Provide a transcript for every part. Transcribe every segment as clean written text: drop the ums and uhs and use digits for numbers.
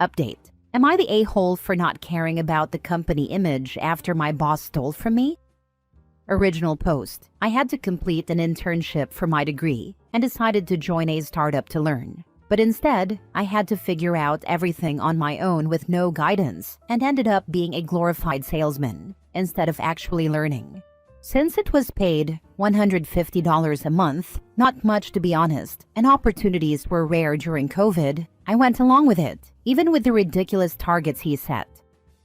Update. Am I the a-hole for not caring about the company image after my boss stole from me? Original post. I had to complete an internship for my degree and decided to join a startup to learn. But instead, I had to figure out everything on my own with no guidance and ended up being a glorified salesman instead of actually learning. Since it was paid $150 a month, not much to be honest, and opportunities were rare during COVID, I went along with it, even with the ridiculous targets he set.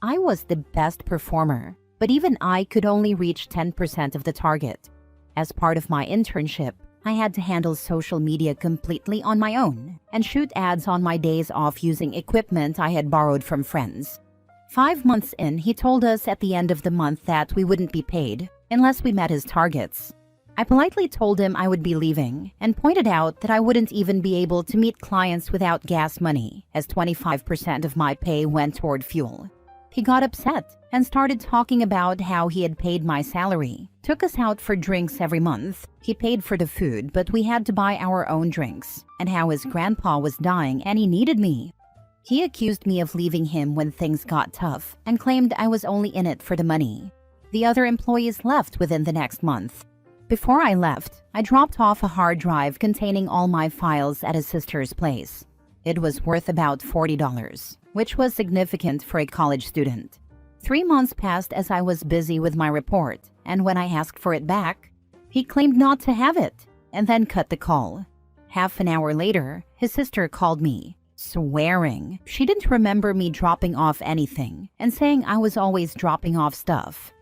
I was the best performer, but even I could only reach 10% of the target. As part of my internship, I had to handle social media completely on my own and shoot ads on my days off using equipment I had borrowed from friends. 5 months in, he told us at the end of the month that we wouldn't be paid unless we met his targets. I politely told him I would be leaving and pointed out that I wouldn't even be able to meet clients without gas money, as 25% of my pay went toward fuel. He got upset and started talking about how he had paid my salary, took us out for drinks every month. He paid for the food, but we had to buy our own drinks, and how his grandpa was dying and he needed me. He accused me of leaving him when things got tough and claimed I was only in it for the money. The other employees left within the next month. Before I left, I dropped off a hard drive containing all my files at his sister's place. It was worth about $40, which was significant for a college student. 3 months passed as I was busy with my report, and when I asked for it back, he claimed not to have it, and then cut the call. Half an hour later, his sister called me, swearing she didn't remember me dropping off anything, and saying I was always dropping off stuff.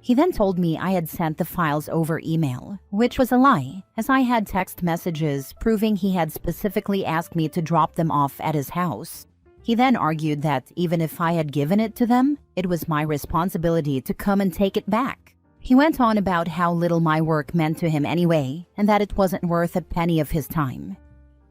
He then told me I had sent the files over email, which was a lie, as I had text messages proving he had specifically asked me to drop them off at his house. He then argued that even if I had given it to them, it was my responsibility to come and take it back. He went on about how little my work meant to him anyway, and that it wasn't worth a penny of his time.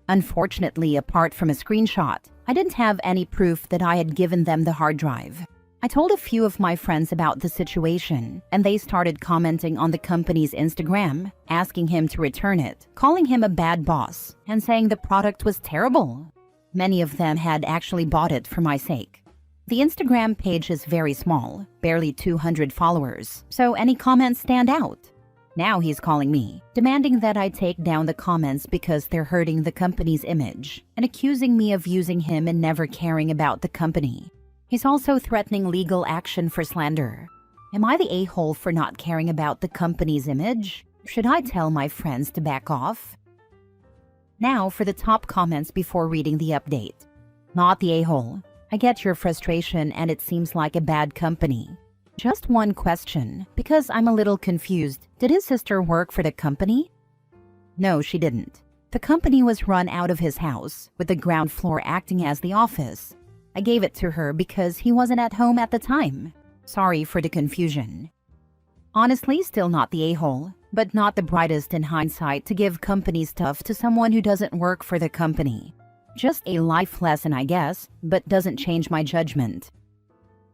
Unfortunately, apart from a screenshot, I didn't have any proof that I had given them the hard drive. I told a few of my friends about the situation, and they started commenting on the company's Instagram, asking him to return it, calling him a bad boss, and saying the product was terrible. Many of them had actually bought it for my sake. The Instagram page is very small, barely 200 followers, so any comments stand out. Now he's calling me, demanding that I take down the comments because they're hurting the company's image, and accusing me of using him and never caring about the company. He's also threatening legal action for slander. Am I the a-hole for not caring about the company's image? Should I tell my friends to back off? Now for the top comments before reading the update. Not the a-hole. I get your frustration and it seems like a bad company. Just one question, because I'm a little confused. Did his sister work for the company? No, she didn't. The company was run out of his house, with the ground floor acting as the office. I gave it to her because he wasn't at home at the time. Sorry for the confusion. Honestly, still not the a-hole, but not the brightest in hindsight to give company stuff to someone who doesn't work for the company. Just a life lesson, I guess, but doesn't change my judgment.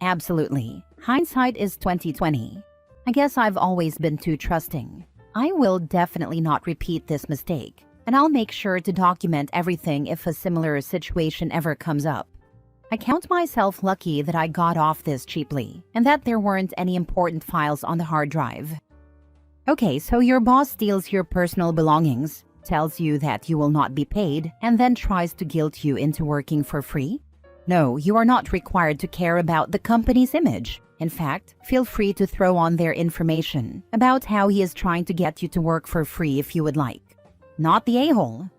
Absolutely. Hindsight is 20/20. I guess I've always been too trusting. I will definitely not repeat this mistake, and I'll make sure to document everything if a similar situation ever comes up. I count myself lucky that I got off this cheaply, and that there weren't any important files on the hard drive. Okay, so your boss steals your personal belongings, tells you that you will not be paid, and then tries to guilt you into working for free? No, you are not required to care about the company's image. In fact, feel free to throw on their information about how he is trying to get you to work for free if you would like. Not the a-hole.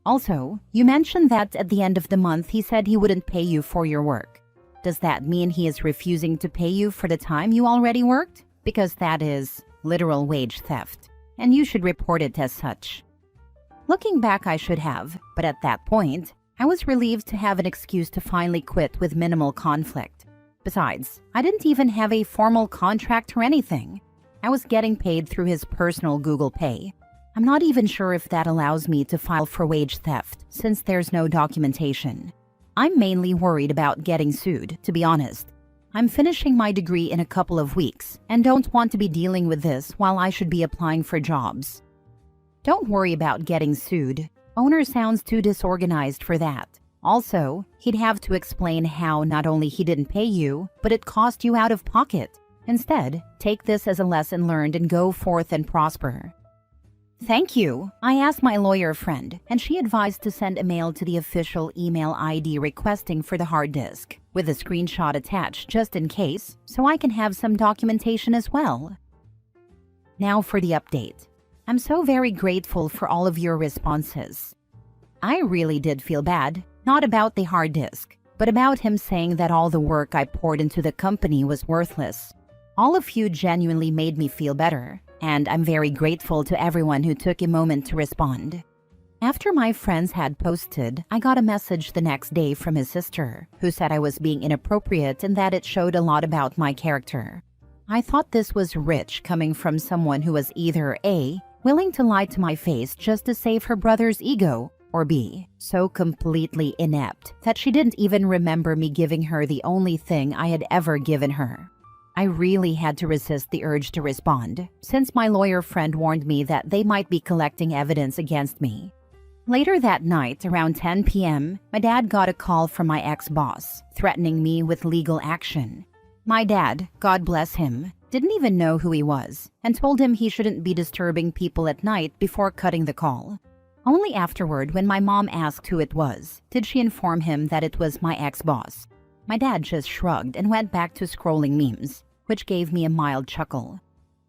Also, you mentioned that at the end of the month he said he wouldn't pay you for your work. Does that mean he is refusing to pay you for the time you already worked? Because that is literal wage theft, and you should report it as such. Looking back, I should have, but at that point, I was relieved to have an excuse to finally quit with minimal conflict. Besides, I didn't even have a formal contract or anything. I was getting paid through his personal Google Pay. I'm not even sure if that allows me to file for wage theft, since there's no documentation. I'm mainly worried about getting sued, to be honest. I'm finishing my degree in a couple of weeks, and don't want to be dealing with this while I should be applying for jobs. Don't worry about getting sued. Owner sounds too disorganized for that. Also, he'd have to explain how not only he didn't pay you, but it cost you out of pocket. Instead, take this as a lesson learned and go forth and prosper. Thank you. I asked my lawyer friend, and she advised to send a mail to the official email ID requesting for the hard disk, with a screenshot attached just in case, so I can have some documentation as well. Now for the update. I'm so very grateful for all of your responses. I really did feel bad, not about the hard disk, but about him saying that all the work I poured into the company was worthless. All of you genuinely made me feel better, and I'm very grateful to everyone who took a moment to respond. After my friends had posted, I got a message the next day from his sister, who said I was being inappropriate and that it showed a lot about my character. I thought this was rich coming from someone who was either A, willing to lie to my face just to save her brother's ego, or B, so completely inept that she didn't even remember me giving her the only thing I had ever given her. I really had to resist the urge to respond, since my lawyer friend warned me that they might be collecting evidence against me. Later that night, around 10 p.m., my dad got a call from my ex-boss, threatening me with legal action. My dad, God bless him, didn't even know who he was, and told him he shouldn't be disturbing people at night before cutting the call. Only afterward, when my mom asked who it was, did she inform him that it was my ex-boss. My dad just shrugged and went back to scrolling memes, which gave me a mild chuckle.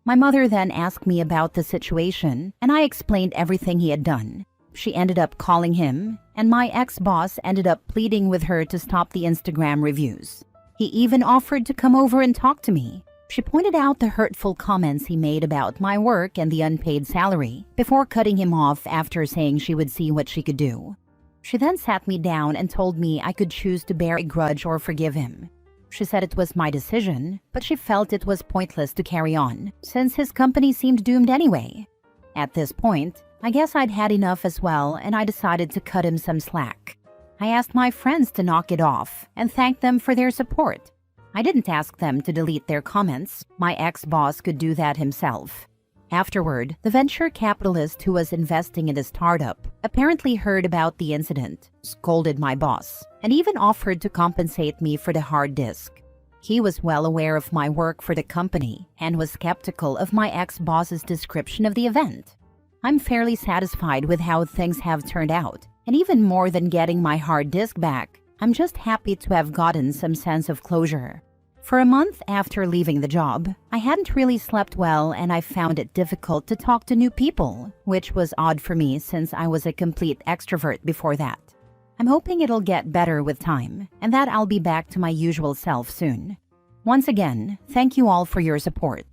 My mother then asked me about the situation, and I explained everything he had done. She ended up calling him, and my ex-boss ended up pleading with her to stop the Instagram reviews. He even offered to come over and talk to me. She pointed out the hurtful comments he made about my work and the unpaid salary, before cutting him off after saying she would see what she could do. She then sat me down and told me I could choose to bear a grudge or forgive him. She said it was my decision, but she felt it was pointless to carry on, since his company seemed doomed anyway. At this point, I guess I'd had enough as well, and I decided to cut him some slack. I asked my friends to knock it off and thanked them for their support. I didn't ask them to delete their comments. My ex-boss could do that himself. Afterward, the venture capitalist who was investing in the startup apparently heard about the incident, scolded my boss, and even offered to compensate me for the hard disk. He was well aware of my work for the company and was skeptical of my ex-boss's description of the event. I'm fairly satisfied with how things have turned out, and even more than getting my hard disk back, I'm just happy to have gotten some sense of closure. For a month after leaving the job, I hadn't really slept well and I found it difficult to talk to new people, which was odd for me since I was a complete extrovert before that. I'm hoping it'll get better with time and that I'll be back to my usual self soon. Once again, thank you all for your support.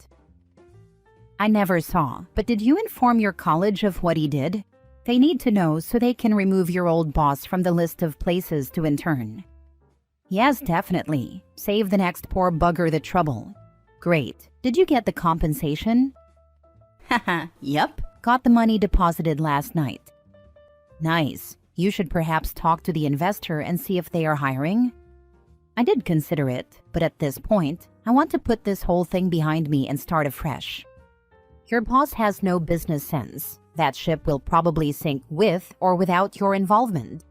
I never saw, but did you inform your college of what he did? They need to know so they can remove your old boss from the list of places to intern. Yes, definitely. Save the next poor bugger the trouble. Great. Did you get the compensation? Haha, yep. Got the money deposited last night. Nice. You should perhaps talk to the investor and see if they are hiring. I did consider it, but at this point, I want to put this whole thing behind me and start afresh. Your boss has no business sense. That ship will probably sink with or without your involvement.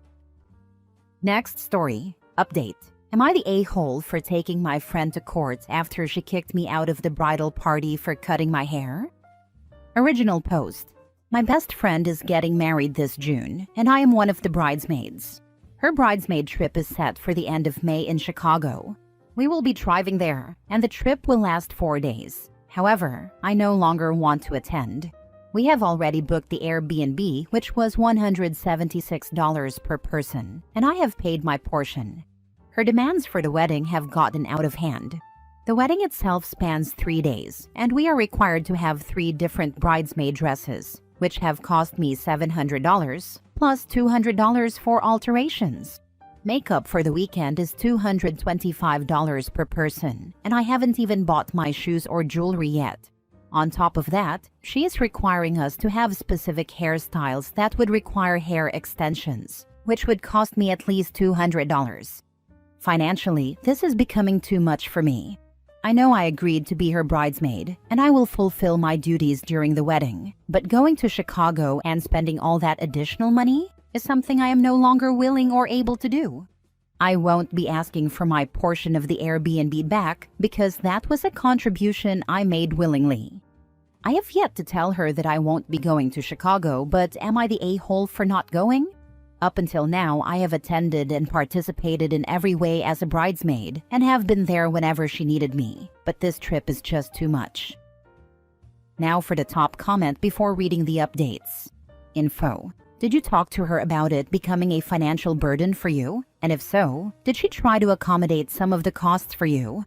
Next story. Update. Am I the a-hole for taking my friend to court after she kicked me out of the bridal party for cutting my hair? Original post. My best friend is getting married this June, and I am one of the bridesmaids. Her bridesmaid trip is set for the end of May in Chicago. We will be driving there, and the trip will last 4 days. However, I no longer want to attend. We have already booked the Airbnb, which was $176 per person, and I have paid my portion. Her demands for the wedding have gotten out of hand. The wedding itself spans 3 days, and we are required to have 3 different bridesmaid dresses, which have cost me $700, plus $200 for alterations. Makeup for the weekend is $225 per person, and I haven't even bought my shoes or jewelry yet. On top of that, she is requiring us to have specific hairstyles that would require hair extensions, which would cost me at least $200. Financially, this is becoming too much for me. I know I agreed to be her bridesmaid, and I will fulfill my duties during the wedding, but going to Chicago and spending all that additional money? is something I am no longer willing or able to do. I won't be asking for my portion of the Airbnb back because that was a contribution I made willingly. I have yet to tell her that I won't be going to Chicago, but am I the a-hole for not going? Up until now, I have attended and participated in every way as a bridesmaid and have been there whenever she needed me, but this trip is just too much. Now for the top comment before reading the updates. Info. Did you talk to her about it becoming a financial burden for you? And if so, did she try to accommodate some of the costs for you?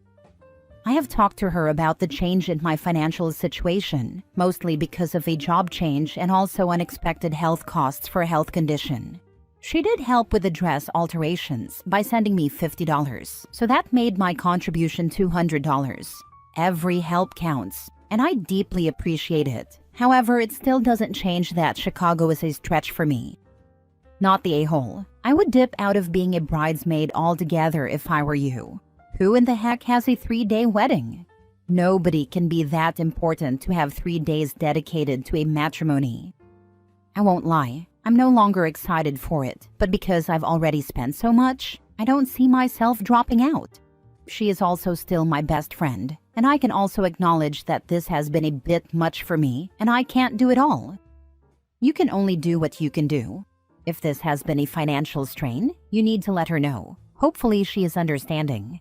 I have talked to her about the change in my financial situation, mostly because of a job change and also unexpected health costs for a health condition. She did help with the dress alterations by sending me $50, so that made my contribution $200. Every help counts, and I deeply appreciate it. However, it still doesn't change that Chicago is a stretch for me. Not the a-hole. I would dip out of being a bridesmaid altogether if I were you. Who in the heck has a 3-day wedding? Nobody can be that important to have 3 days dedicated to a matrimony. I won't lie. I'm no longer excited for it, but because I've already spent so much, I don't see myself dropping out. She is also still my best friend, and I can also acknowledge that this has been a bit much for me, and I can't do it all. You can only do what you can do. If this has been a financial strain, you need to let her know. Hopefully she is understanding.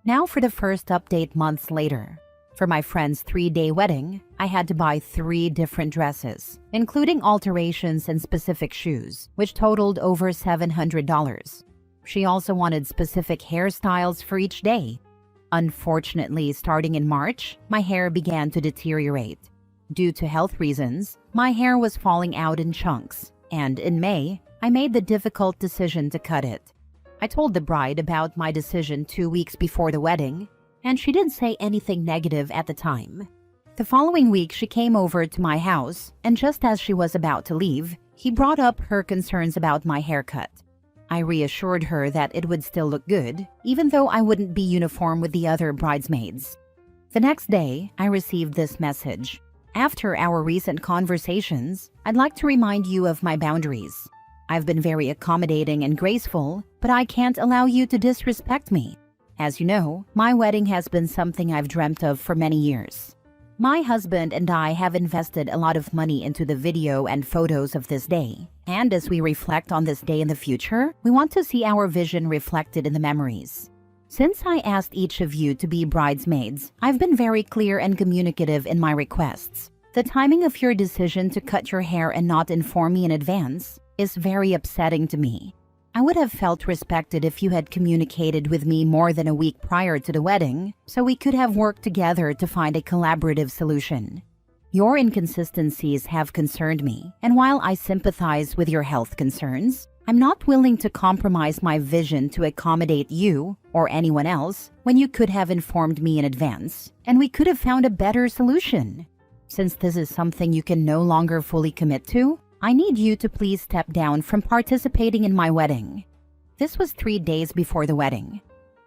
Now for the first update months later. For my friend's 3-day wedding, I had to buy 3 different dresses, including alterations and specific shoes, which totaled over $700. She also wanted specific hairstyles for each day. Unfortunately, starting in March, my hair began to deteriorate. Due to health reasons, my hair was falling out in chunks, and in May, I made the difficult decision to cut it. I told the bride about my decision 2 weeks before the wedding, and she didn't say anything negative at the time. The following week, she came over to my house, and just as she was about to leave, he brought up her concerns about my haircut. I reassured her that it would still look good, even though I wouldn't be uniform with the other bridesmaids. The next day, I received this message. After our recent conversations, I'd like to remind you of my boundaries. I've been very accommodating and graceful, but I can't allow you to disrespect me. As you know, my wedding has been something I've dreamt of for many years. My husband and I have invested a lot of money into the video and photos of this day, and as we reflect on this day in the future, we want to see our vision reflected in the memories. Since I asked each of you to be bridesmaids, I've been very clear and communicative in my requests. The timing of your decision to cut your hair and not inform me in advance is very upsetting to me. I would have felt respected if you had communicated with me more than a week prior to the wedding, so we could have worked together to find a collaborative solution. Your inconsistencies have concerned me, and while I sympathize with your health concerns, I'm not willing to compromise my vision to accommodate you or anyone else when you could have informed me in advance, and we could have found a better solution. Since this is something you can no longer fully commit to, I need you to please step down from participating in my wedding. This was 3 days before the wedding.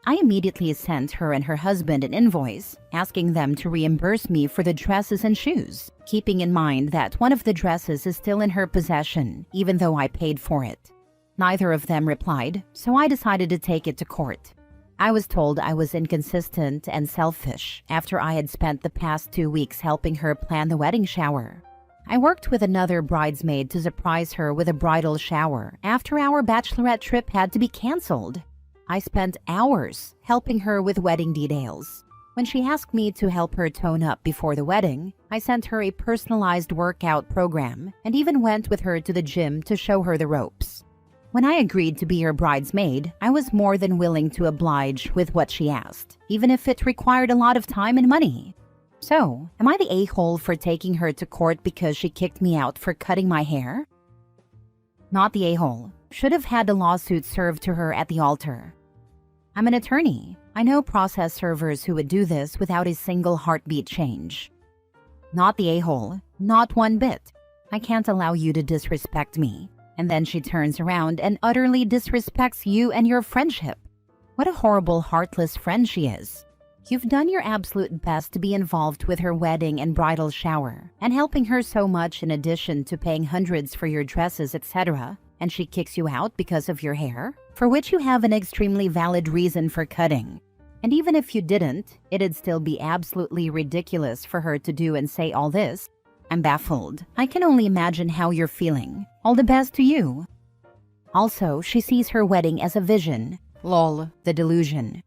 I immediately sent her and her husband an invoice, asking them to reimburse me for the dresses and shoes, keeping in mind that one of the dresses is still in her possession, even though I paid for it. Neither of them replied, so I decided to take it to court. I was told I was inconsistent and selfish after I had spent the past 2 weeks helping her plan the wedding shower. I worked with another bridesmaid to surprise her with a bridal shower after our bachelorette trip had to be canceled. I spent hours helping her with wedding details. When she asked me to help her tone up before the wedding, I sent her a personalized workout program and even went with her to the gym to show her the ropes. When I agreed to be her bridesmaid, I was more than willing to oblige with what she asked, even if it required a lot of time and money. So, am I the a-hole for taking her to court because she kicked me out for cutting my hair? Not the a-hole. Should have had the lawsuit served to her at the altar. I'm an attorney. I know process servers who would do this without a single heartbeat change. Not the a-hole. Not one bit. I can't allow you to disrespect me. And then she turns around and utterly disrespects you and your friendship. What a horrible, heartless friend she is. You've done your absolute best to be involved with her wedding and bridal shower, and helping her so much in addition to paying hundreds for your dresses, etc., and she kicks you out because of your hair, for which you have an extremely valid reason for cutting. And even if you didn't, it'd still be absolutely ridiculous for her to do and say all this. I'm baffled. I can only imagine how you're feeling. All the best to you. Also, she sees her wedding as a vision. Lol, the delusion.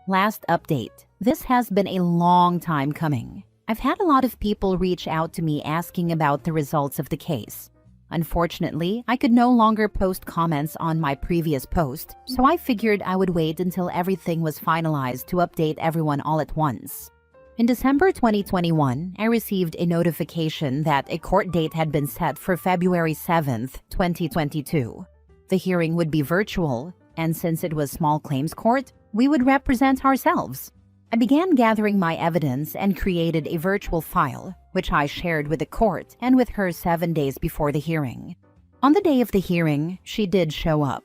Last update. This has been a long time coming. I've had a lot of people reach out to me asking about the results of the case. Unfortunately, I could no longer post comments on my previous post, so I figured I would wait until everything was finalized to update everyone all at once. In December 2021, I received a notification that a court date had been set for February 7th, 2022. The hearing would be virtual, and since it was small claims court, we would represent ourselves. I began gathering my evidence and created a virtual file, which I shared with the court and with her 7 days before the hearing. On the day of the hearing, she did show up.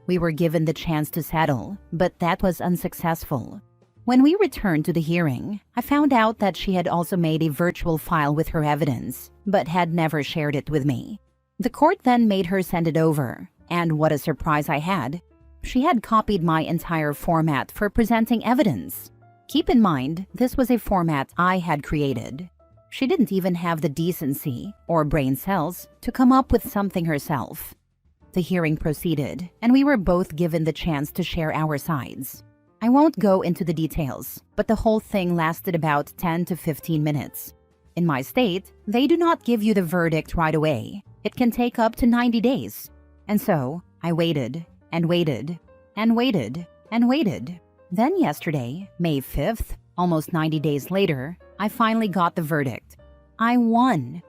We were given the chance to settle, but that was unsuccessful. When we returned to the hearing, I found out that she had also made a virtual file with her evidence, but had never shared it with me. The court then made her send it over, and what a surprise I had. She had copied my entire format for presenting evidence. Keep in mind, this was a format I had created. She didn't even have the decency, or brain cells, to come up with something herself. The hearing proceeded, and we were both given the chance to share our sides. I won't go into the details, but the whole thing lasted about 10 to 15 minutes. In my state, they do not give you the verdict right away. It can take up to 90 days. And so, I waited, and waited, and waited, and waited. Then yesterday, May 5th, almost 90 days later, I finally got the verdict. I won.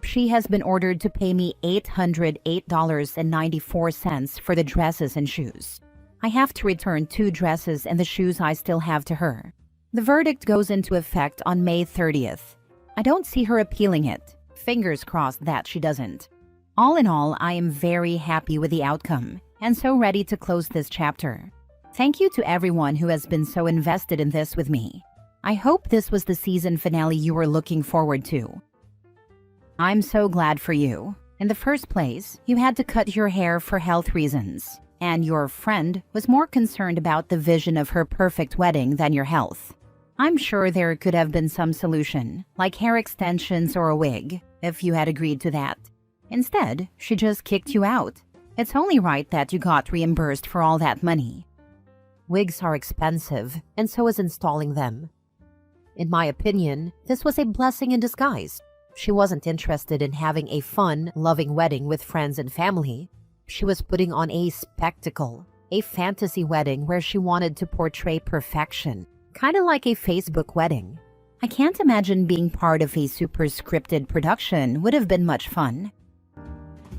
She has been ordered to pay me $808.94 for the dresses and shoes. I have to return 2 dresses and the shoes I still have to her. The verdict goes into effect on May 30th. I don't see her appealing it. Fingers crossed that she doesn't. All in all, I am very happy with the outcome and so ready to close this chapter. Thank you to everyone who has been so invested in this with me. I hope this was the season finale you were looking forward to. I'm so glad for you. In the first place, you had to cut your hair for health reasons, and your friend was more concerned about the vision of her perfect wedding than your health. I'm sure there could have been some solution, like hair extensions or a wig, if you had agreed to that. Instead, she just kicked you out. It's only right that you got reimbursed for all that money. Wigs are expensive, and so is installing them. In my opinion, this was a blessing in disguise. She wasn't interested in having a fun, loving wedding with friends and family. She was putting on a spectacle, a fantasy wedding where she wanted to portray perfection, kind of like a Facebook wedding. I can't imagine being part of a super scripted production would have been much fun.